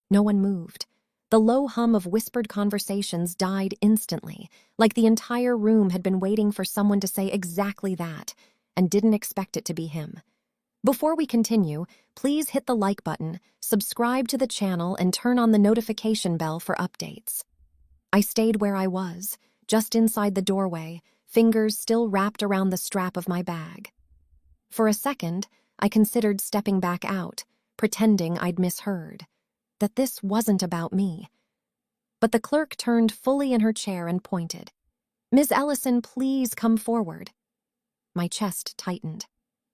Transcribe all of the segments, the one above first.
No one moved. The low hum of whispered conversations died instantly, like the entire room had been waiting for someone to say exactly that, and didn't expect it to be him. Before we continue, please hit the like button, subscribe to the channel, and turn on the notification bell for updates. I stayed where I was, just inside the doorway, fingers still wrapped around the strap of my bag. For a second, I considered stepping back out, pretending I'd misheard, that this wasn't about me. But the clerk turned fully in her chair and pointed. "Ms. Ellison, please come forward." My chest tightened.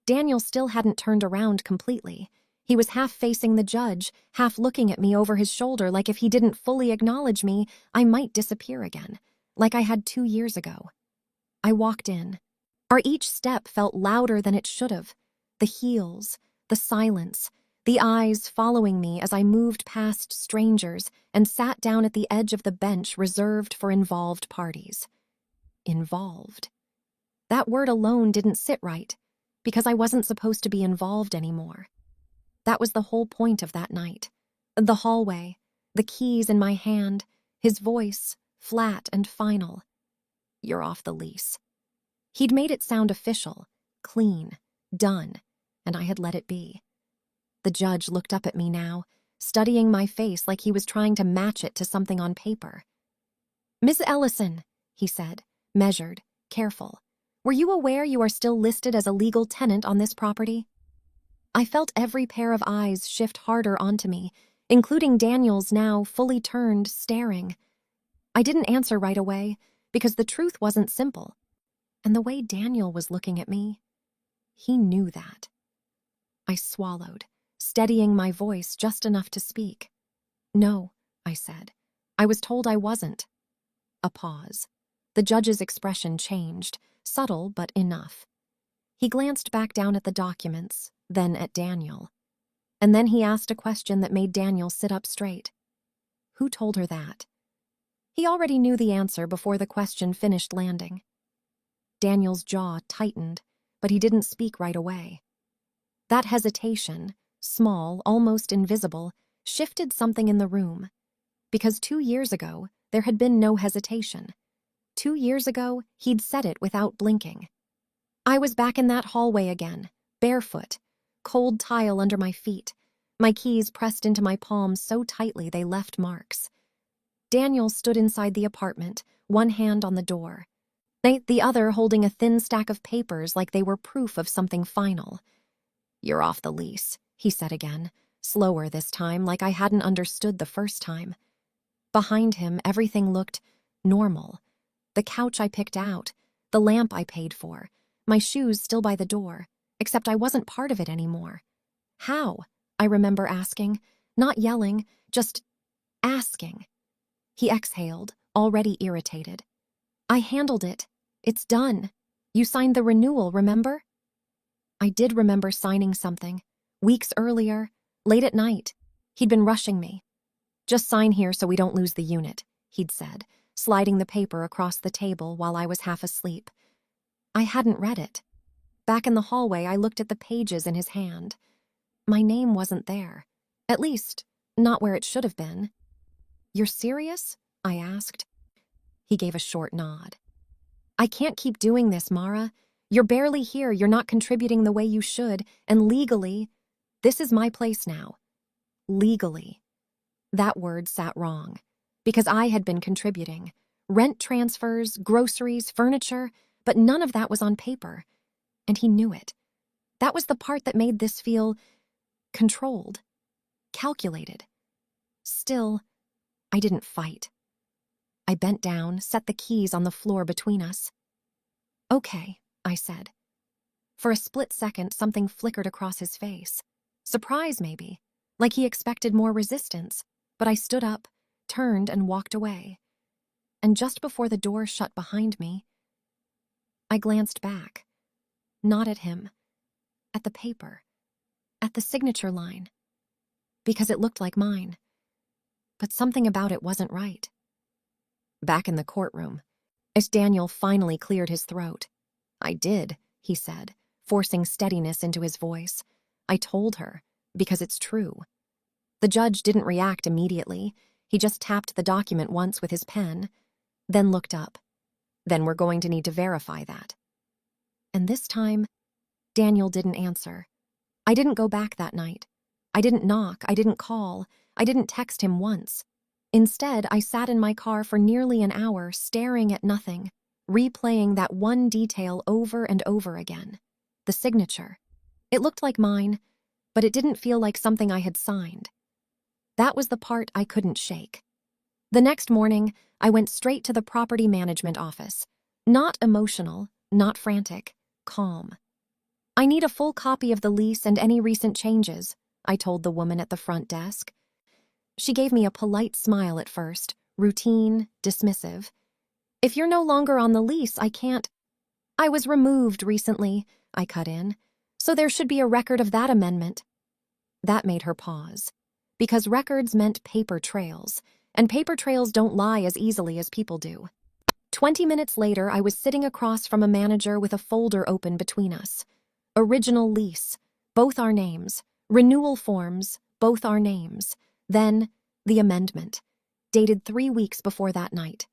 Daniel still hadn't turned around completely. He was half facing the judge, half looking at me over his shoulder, like if he didn't fully acknowledge me, I might disappear again, like I had 2 years ago. I walked in. Each step felt louder than it should have. The heels, the silence, the eyes following me as I moved past strangers and sat down at the edge of the bench reserved for involved parties. Involved. That word alone didn't sit right, because I wasn't supposed to be involved anymore. That was the whole point of that night. The hallway, the keys in my hand, his voice, flat and final. "You're off the lease." He'd made it sound official, clean, done, and I had let it be. The judge looked up at me now, studying my face like he was trying to match it to something on paper. "Miss Ellison," he said, measured, careful, "were you aware you are still listed as a legal tenant on this property?" I felt every pair of eyes shift harder onto me, including Daniel's now fully turned, staring. I didn't answer right away, because the truth wasn't simple. And the way Daniel was looking at me, he knew that. I swallowed, steadying my voice just enough to speak. "No," I said. "I was told I wasn't." A pause. The judge's expression changed, subtle but enough. He glanced back down at the documents, then at Daniel. And then he asked a question that made Daniel sit up straight. "Who told her that?" He already knew the answer before the question finished landing. Daniel's jaw tightened, but he didn't speak right away. That hesitation, small, almost invisible, shifted something in the room. Because 2 years ago, there had been no hesitation. 2 years ago, he'd said it without blinking. I was back in that hallway again, barefoot, cold tile under my feet, my keys pressed into my palms so tightly they left marks. Daniel stood inside the apartment, one hand on the door, the other holding a thin stack of papers like they were proof of something final. "You're off the lease," he said again, slower this time, like I hadn't understood the first time. Behind him, everything looked normal. The couch I picked out, the lamp I paid for, my shoes still by the door, except I wasn't part of it anymore. "How?" I remember asking, not yelling, just asking. He exhaled, already irritated. "I handled it. It's done. You signed the renewal, remember?" I did remember signing something. Weeks earlier, late at night. He'd been rushing me. "Just sign here so we don't lose the unit," he'd said, sliding the paper across the table while I was half asleep. I hadn't read it. Back in the hallway, I looked at the pages in his hand. My name wasn't there. At least, not where it should have been. "You're serious?" I asked. He gave a short nod. "I can't keep doing this, Mara. You're barely here, you're not contributing the way you should, and legally, this is my place now." Legally. That word sat wrong, because I had been contributing. Rent transfers, groceries, furniture, but none of that was on paper. And he knew it. That was the part that made this feel controlled, calculated. Still, I didn't fight. I bent down, set the keys on the floor between us. "Okay," I said. For a split second, something flickered across his face. Surprise, maybe, like he expected more resistance. But I stood up, turned, and walked away. And just before the door shut behind me, I glanced back. Not at him. At the paper. At the signature line. Because it looked like mine. But something about it wasn't right. Back in the courtroom, as Daniel finally cleared his throat. "I did," he said, forcing steadiness into his voice. "I told her, because it's true." The judge didn't react immediately. He just tapped the document once with his pen, then looked up. Then we're going to need to verify that. And this time, Daniel didn't answer. I didn't go back that night. I didn't knock, I didn't call, I didn't text him once. Instead, I sat in my car for nearly an hour staring at nothing, replaying that one detail over and over again. The signature. It looked like mine, but it didn't feel like something I had signed. That was the part I couldn't shake. The next morning, I went straight to the property management office. Not emotional, not frantic, calm. I need a full copy of the lease and any recent changes, I told the woman at the front desk. She gave me a polite smile at first, routine, dismissive. If you're no longer on the lease, I can't. I was removed recently, I cut in, so there should be a record of that amendment. That made her pause, because records meant paper trails, and paper trails don't lie as easily as people do. 20 minutes later, I was sitting across from a manager with a folder open between us. Original lease, both our names. Renewal forms, both our names. Then, the amendment, dated 3 weeks before that night.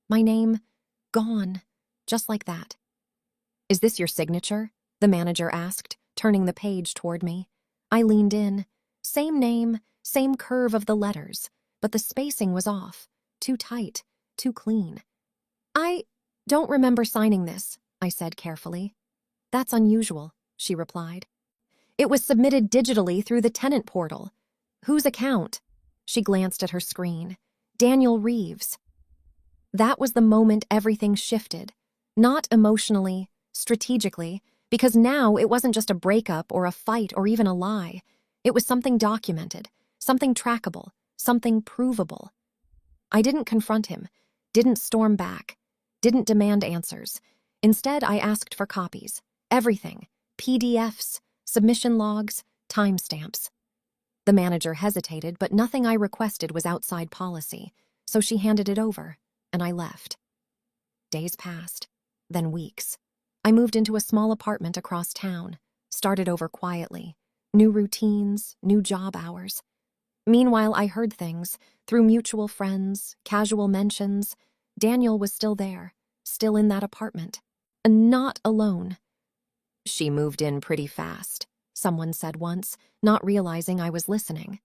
My name, gone, just like that. Is this your signature? The manager asked, turning the page toward me. I leaned in. Same name, same curve of the letters, but the spacing was off. Too tight, too clean. I don't remember signing this, I said carefully. That's unusual, she replied. It was submitted digitally through the tenant portal. Whose account? She glanced at her screen. Daniel Reeves. That was the moment everything shifted. Not emotionally, strategically, because now it wasn't just a breakup or a fight or even a lie. It was something documented, something trackable, something provable. I didn't confront him, didn't storm back, didn't demand answers. Instead, I asked for copies. Everything. PDFs, submission logs, timestamps. The manager hesitated, but nothing I requested was outside policy, so she handed it over, and I left. Days passed, then weeks. I moved into a small apartment across town, started over quietly. New routines, new job hours. Meanwhile, I heard things, through mutual friends, casual mentions. Daniel was still there, still in that apartment, and not alone. She moved in pretty fast, someone said once, not realizing I was listening.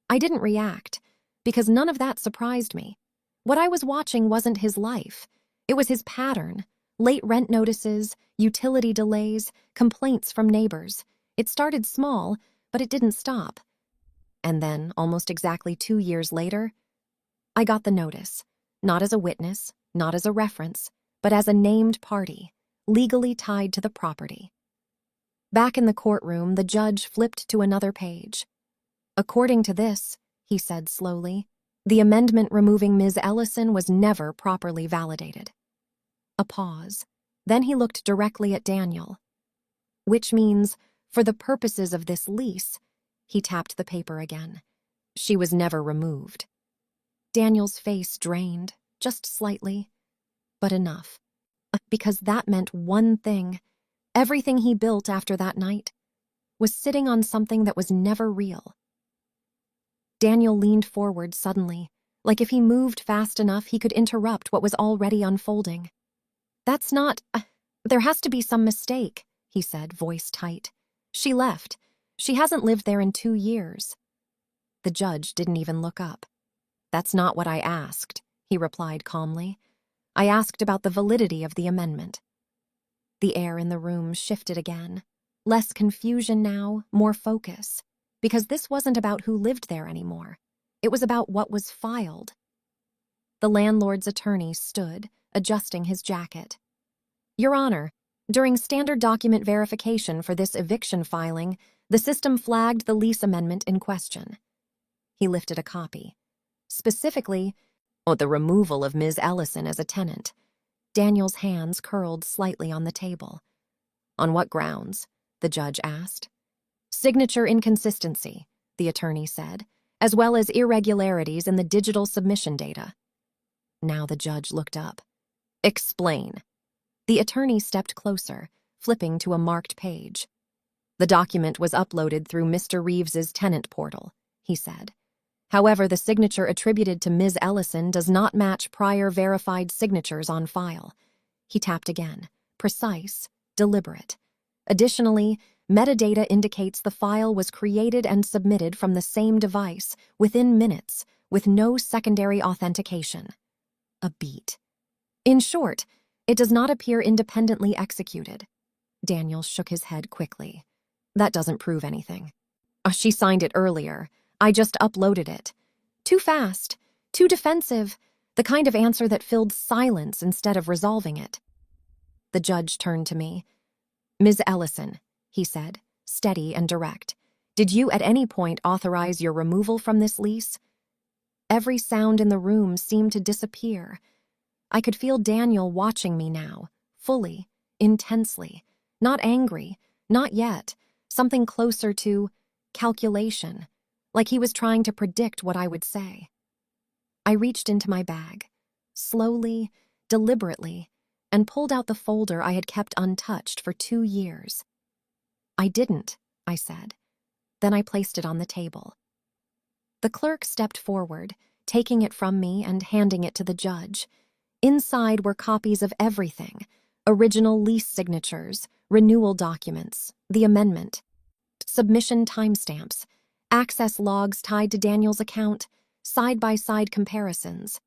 I didn't react, because none of that surprised me. What I was watching wasn't his life. It was his pattern. Late rent notices, utility delays, complaints from neighbors. It started small, but it didn't stop. And then, almost exactly 2 years later, I got the notice. Not as a witness, not as a reference, but as a named party, legally tied to the property. Back in the courtroom, the judge flipped to another page. According to this, he said slowly, the amendment removing Ms. Ellison was never properly validated. A pause. Then he looked directly at Daniel. Which means, for the purposes of this lease, he tapped the paper again. She was never removed. Daniel's face drained, just slightly, but enough. Because that meant one thing. Everything he built after that night was sitting on something that was never real. Daniel leaned forward suddenly, like if he moved fast enough he could interrupt what was already unfolding. That's not... there has to be some mistake, he said, voice tight. She left. She hasn't lived there in 2 years. The judge didn't even look up. That's not what I asked, he replied calmly. I asked about the validity of the amendment. The air in the room shifted again. Less confusion now, more focus. Because this wasn't about who lived there anymore. It was about what was filed. The landlord's attorney stood, adjusting his jacket. Your Honor, during standard document verification for this eviction filing, the system flagged the lease amendment in question. He lifted a copy. Specifically, the removal of Ms. Ellison as a tenant. Daniel's hands curled slightly on the table. On what grounds? The judge asked. Signature inconsistency, the attorney said, as well as irregularities in the digital submission data. Now the judge looked up. Explain. The attorney stepped closer, flipping to a marked page. The document was uploaded through Mr. Reeves's tenant portal, he said. However, the signature attributed to Ms. Ellison does not match prior verified signatures on file. He tapped again. Precise, deliberate. Additionally, metadata indicates the file was created and submitted from the same device within minutes with no secondary authentication. A beat. In short, it does not appear independently executed. Daniel shook his head quickly. That doesn't prove anything. She signed it earlier. I just uploaded it. Too fast, too defensive, the kind of answer that filled silence instead of resolving it. The judge turned to me. Ms. Ellison, he said, steady and direct, did you at any point authorize your removal from this lease? Every sound in the room seemed to disappear. I could feel Daniel watching me now, fully, intensely, not angry, not yet, something closer to calculation, like he was trying to predict what I would say. I reached into my bag, slowly, deliberately, and pulled out the folder I had kept untouched for 2 years. I didn't, I said. Then I placed it on the table. The clerk stepped forward, taking it from me and handing it to the judge. Inside were copies of everything: original lease signatures, renewal documents, the amendment, submission timestamps, access logs tied to Daniel's account, side-by-side comparisons.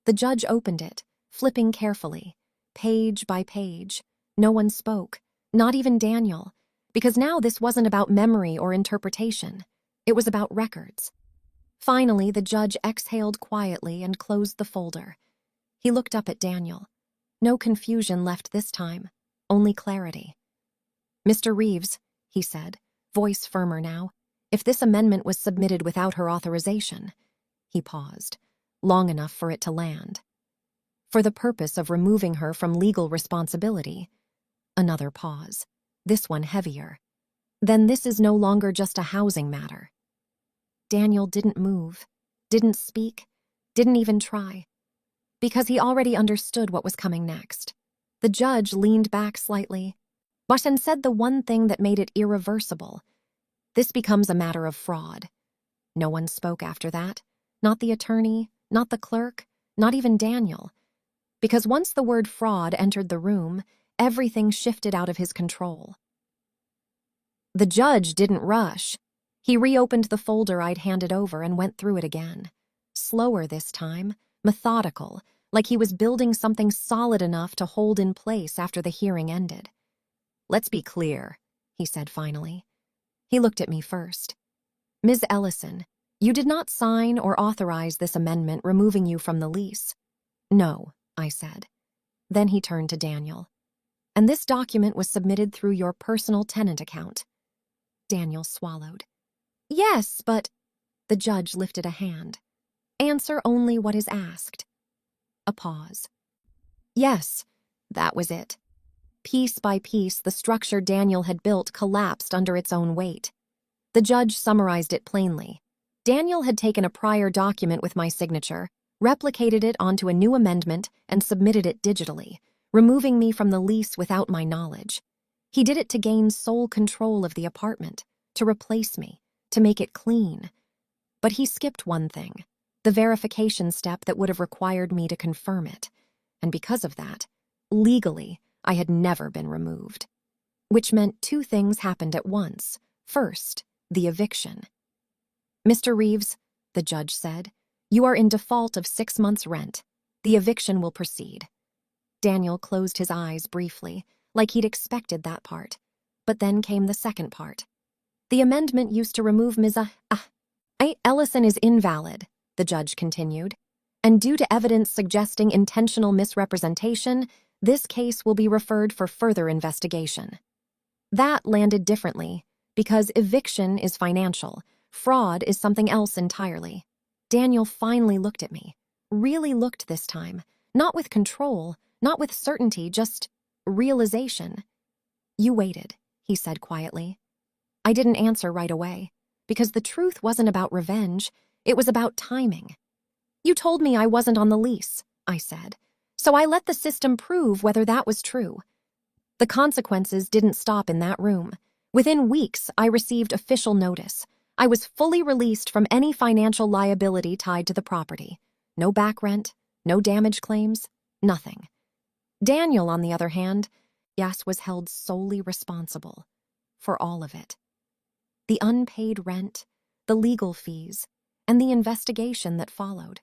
The judge opened it, flipping carefully, page by page. No one spoke, not even Daniel, because now this wasn't about memory or interpretation. It was about records. Finally, the judge exhaled quietly and closed the folder. He looked up at Daniel. No confusion left this time, only clarity. Mr. Reeves, he said, voice firmer now, if this amendment was submitted without her authorization. He paused, long enough for it to land. For the purpose of removing her from legal responsibility. Another pause, this one heavier. Then this is no longer just a housing matter. Daniel didn't move, didn't speak, didn't even try, because he already understood what was coming next. The judge leaned back slightly, and said the one thing that made it irreversible. This becomes a matter of fraud. No one spoke after that, not the attorney, not the clerk, not even Daniel. Because once the word fraud entered the room, everything shifted out of his control. The judge didn't rush. He reopened the folder I'd handed over and went through it again. Slower this time, methodical, like he was building something solid enough to hold in place after the hearing ended. Let's be clear, he said finally. He looked at me first. Ms. Ellison, you did not sign or authorize this amendment removing you from the lease. No, I said. Then he turned to Daniel. And this document was submitted through your personal tenant account. Daniel swallowed. Yes, but... The judge lifted a hand. Answer only what is asked. A pause. Yes, that was it. Piece by piece, the structure Daniel had built collapsed under its own weight. The judge summarized it plainly. Daniel had taken a prior document with my signature, replicated it onto a new amendment, and submitted it digitally, removing me from the lease without my knowledge. He did it to gain sole control of the apartment, to replace me, to make it clean. But he skipped one thing, the verification step that would have required me to confirm it. And because of that, legally, I had never been removed. Which meant 2 things happened at once. First, the eviction. Mr. Reeves, the judge said, you are in default of 6 months' rent. The eviction will proceed. Daniel closed his eyes briefly, like he'd expected that part. But then came the second part. The amendment used to remove Ms. Ellison is invalid, the judge continued, and due to evidence suggesting intentional misrepresentation, this case will be referred for further investigation. That landed differently, because eviction is financial, fraud is something else entirely. Daniel finally looked at me, really looked this time, not with control, not with certainty, just realization. You waited, he said quietly. I didn't answer right away, because the truth wasn't about revenge, it was about timing. You told me I wasn't on the lease, I said, so I let the system prove whether that was true. The consequences didn't stop in that room. Within weeks, I received official notice. I was fully released from any financial liability tied to the property. No back rent, no damage claims, nothing. Daniel, on the other hand, yes, was held solely responsible for all of it. The unpaid rent, the legal fees, and the investigation that followed.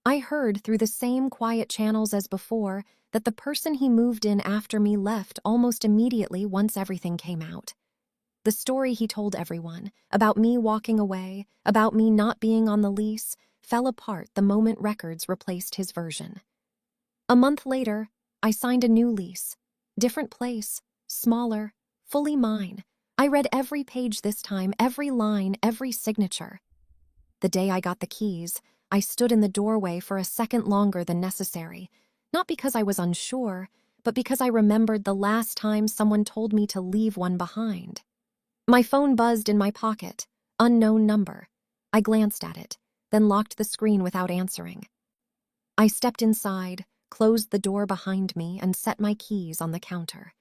I heard through the same quiet channels as before that the person he moved in after me left almost immediately once everything came out. The story he told everyone, about me walking away, about me not being on the lease, fell apart the moment records replaced his version. A month later, I signed a new lease. Different place, smaller, fully mine. I read every page this time, every line, every signature. The day I got the keys, I stood in the doorway for a second longer than necessary, not because I was unsure, but because I remembered the last time someone told me to leave one behind. My phone buzzed in my pocket, unknown number. I glanced at it, then locked the screen without answering. I stepped inside, closed the door behind me, and set my keys on the counter.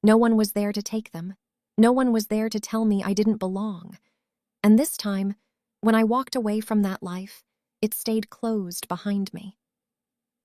No one was there to take them. No one was there to tell me I didn't belong. And this time, when I walked away from that life, it stayed closed behind me.